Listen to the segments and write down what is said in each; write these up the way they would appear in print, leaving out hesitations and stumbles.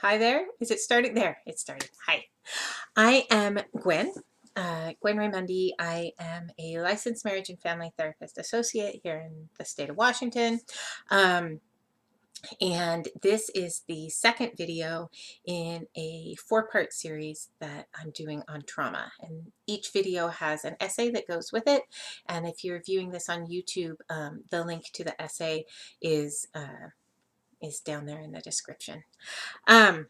Hi there. Is it starting? There, it's starting. Hi. I am Gwen. Gwen Raymundi. I am a licensed marriage and family therapist associate here in the state of Washington. Um, and this is the second video in a four-part series that I'm doing on trauma. And each video has an essay that goes with it. And if you're viewing this on YouTube, the link to the essay is down there in the description. Last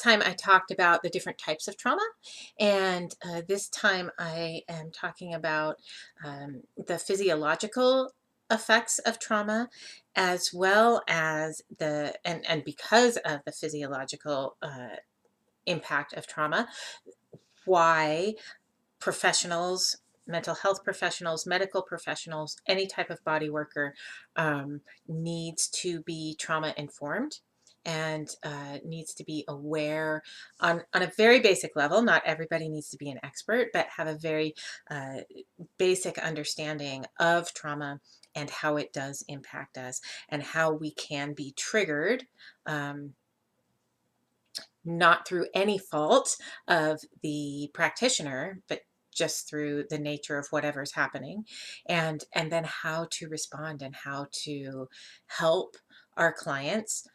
time I talked about the different types of trauma, and this time I am talking about the physiological effects of trauma, as well as and because of the physiological impact of trauma, why professionals, mental health professionals, medical professionals, any type of body worker needs to be trauma informed and needs to be aware on a very basic level. Not everybody needs to be an expert, but have a very basic understanding of trauma and how it does impact us and how we can be triggered, not through any fault of the practitioner, but just through the nature of whatever's happening, and then how to respond and how to help our clients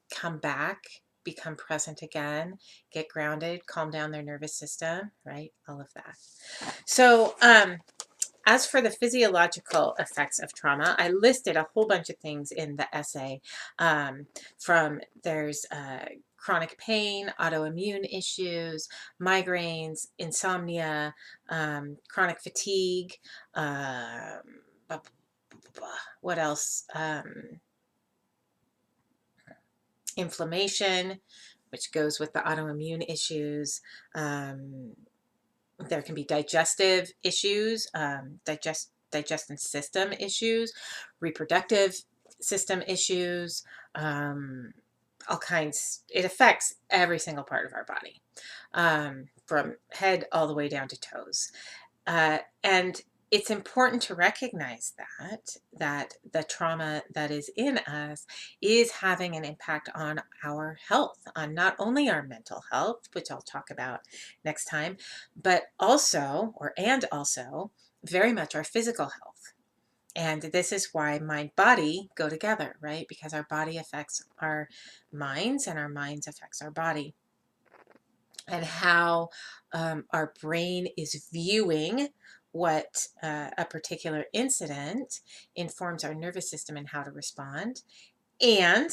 come back, become present again, get grounded, calm down their nervous system, right? All of that. So as for the physiological effects of trauma, I listed a whole bunch of things in the essay. There's chronic pain, autoimmune issues, migraines, insomnia, chronic fatigue, what else? Inflammation, which goes with the autoimmune issues. There can be digestive issues, digestive system issues, reproductive system issues, all kinds. It affects every single part of our body, from head all the way down to toes. And it's important to recognize that the trauma that is in us is having an impact on our health, on not only our mental health, which I'll talk about next time, but also very much our physical health. And this is why mind body go together, right? Because our body affects our minds and our minds affects our body. And how our brain is viewing what a particular incident informs our nervous system and how to respond. And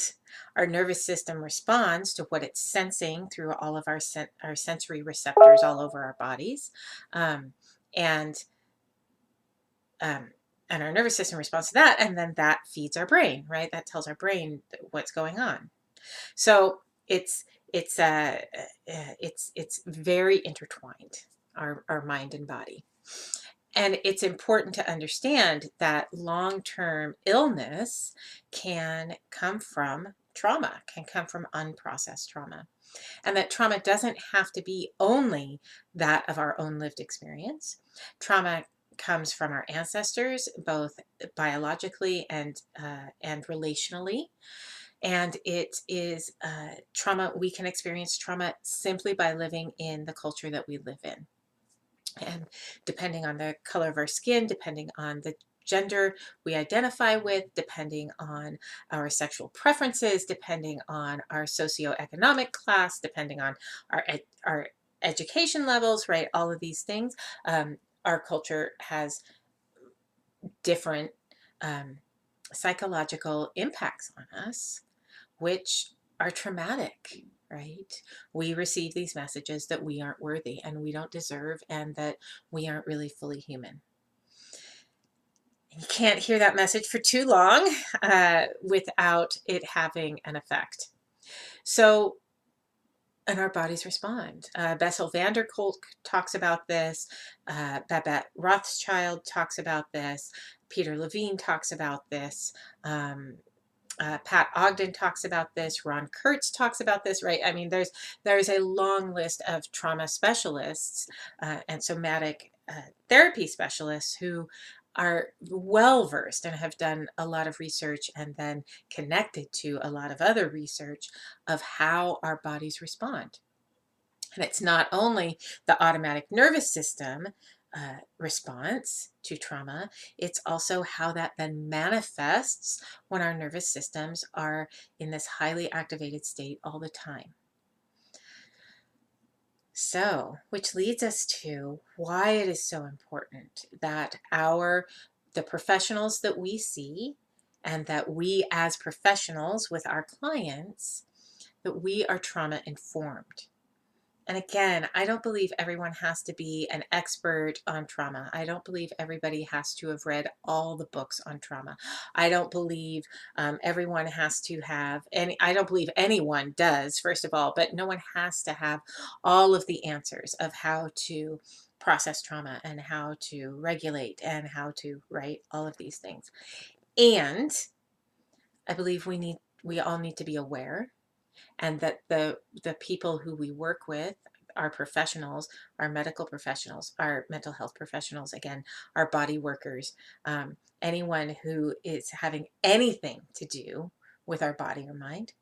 our nervous system responds to what it's sensing through all of our sensory receptors all over our bodies. And our nervous system responds to that, and then that feeds our brain, right? That tells our brain what's going on. So it's very intertwined, our mind and body. And it's important to understand that long-term illness can come from trauma, can come from unprocessed trauma. And that trauma doesn't have to be only that of our own lived experience. Trauma comes from our ancestors, both biologically and relationally. And it is trauma. We can experience trauma simply by living in the culture that we live in. And depending on the color of our skin, depending on the gender we identify with, depending on our sexual preferences, depending on our socioeconomic class, depending on our education levels, right? All of these things, our culture has different psychological impacts on us, which are traumatic, right? We receive these messages that we aren't worthy and we don't deserve and that we aren't really fully human. You can't hear that message for too long without it having an effect. So, and our bodies respond. Bessel van der Kolk talks about this. Babette Rothschild talks about this. Peter Levine talks about this. Pat Ogden talks about this. Ron Kurtz talks about this, right? I mean, there's a long list of trauma specialists and somatic therapy specialists who are well versed and have done a lot of research and then connected to a lot of other research of how our bodies respond. And it's not only the automatic nervous system response to trauma, it's also how that then manifests when our nervous systems are in this highly activated state all the time. So, which leads us to why it is so important that the professionals that we see and that we as professionals with our clients, that we are trauma informed. And again, I don't believe everyone has to be an expert on trauma. I don't believe everybody has to have read all the books on trauma. I don't believe everyone has to have any, I don't believe anyone does, first of all, but no one has to have all of the answers of how to process trauma and how to regulate and how to write all of these things. And I believe we all need to be aware, and that the people who we work with, our professionals, our medical professionals, our mental health professionals, again, our body workers, anyone who is having anything to do with our body or mind,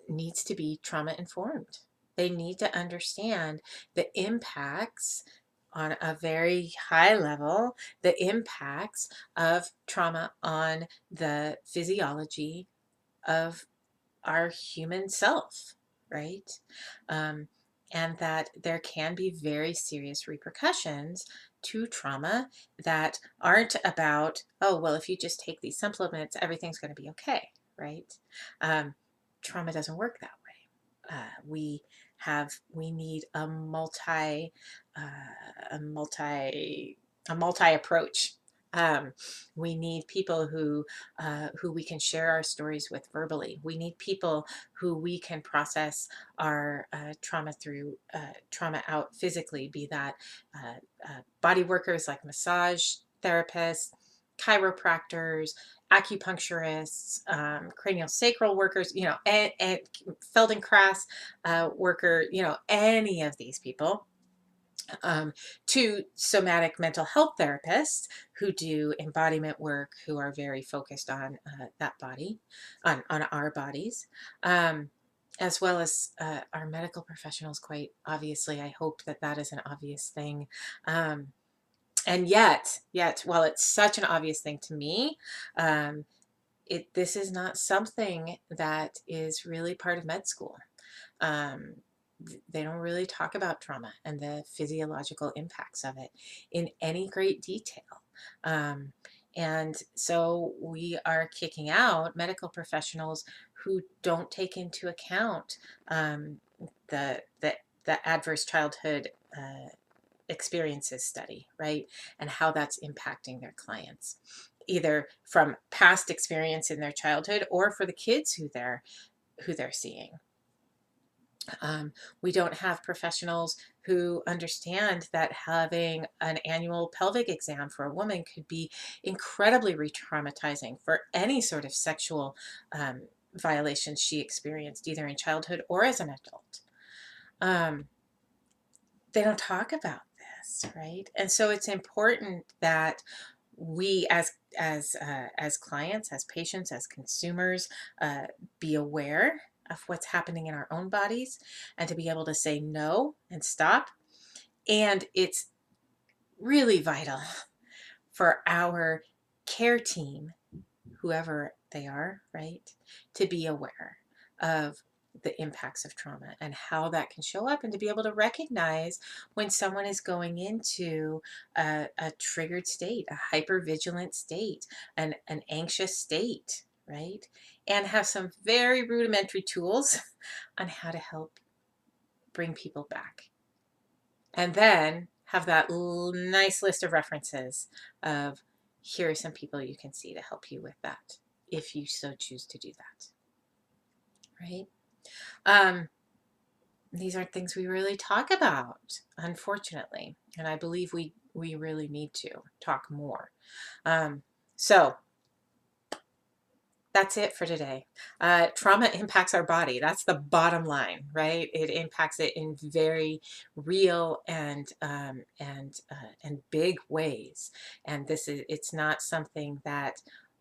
needs to be trauma informed. They need to understand the impacts on a very high level, the impacts of trauma on the physiology of our human self, right? Um, and that there can be very serious repercussions to trauma that aren't about, oh, well, if you just take these supplements, everything's going to be okay, right? Um, Trauma doesn't work that way. We need a multi approach. We need people who we can share our stories with verbally. We need people who we can process our trauma out physically, be that body workers like massage therapists, chiropractors, acupuncturists, cranial sacral workers, and Feldenkrais worker, any of these people, to somatic mental health therapists who do embodiment work, who are very focused on that body, on our bodies, as well as our medical professionals, quite obviously. I hope that that is an obvious thing. And yet, while it's such an obvious thing to me, um, this is not something that is really part of med school. Um, they don't really talk about trauma and the physiological impacts of it in any great detail. Um, and so we are kicking out medical professionals who don't take into account the, the, the adverse childhood experiences study, right? And how that's impacting their clients, either from past experience in their childhood or for the kids who they're seeing. We don't have professionals who understand that having an annual pelvic exam for a woman could be incredibly re-traumatizing for any sort of sexual violations she experienced, either in childhood or as an adult. They don't talk about this, right? And so it's important that we as clients, as patients, as consumers, be aware of what's happening in our own bodies and to be able to say no and stop. And it's really vital for our care team, whoever they are, right, to be aware of the impacts of trauma and how that can show up, and to be able to recognize when someone is going into a triggered state, a hypervigilant state, an anxious state, right? And have some very rudimentary tools on how to help bring people back. And then have that nice list of references of here are some people you can see to help you with that, if you so choose to do that, right? These aren't things we really talk about, unfortunately, and I believe we really need to talk more. So that's it for today. Trauma impacts our body. That's the bottom line, right? It impacts it in very real and big ways. And it's not something that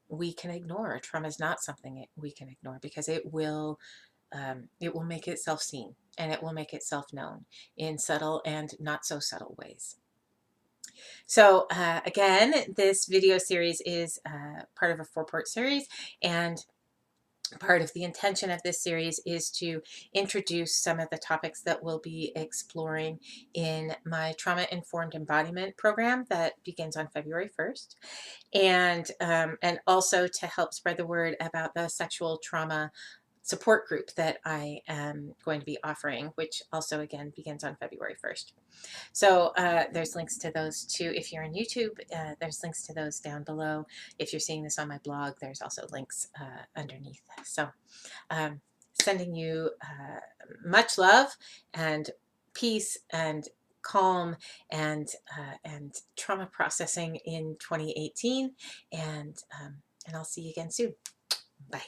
we can ignore. Trauma is not something we can ignore because it will make itself seen and it will make itself known in subtle and not so subtle ways. So again, this video series is part of a 4-part series, and part of the intention of this series is to introduce some of the topics that we'll be exploring in my trauma-informed embodiment program that begins on February 1st, and also to help spread the word about the sexual trauma support group that I am going to be offering, which also again begins on February 1st. So there's links to those too. If you're on YouTube, there's links to those down below. If you're seeing this on my blog, there's also links underneath. So sending you much love and peace and calm and trauma processing in 2018, and I'll see you again soon. Bye.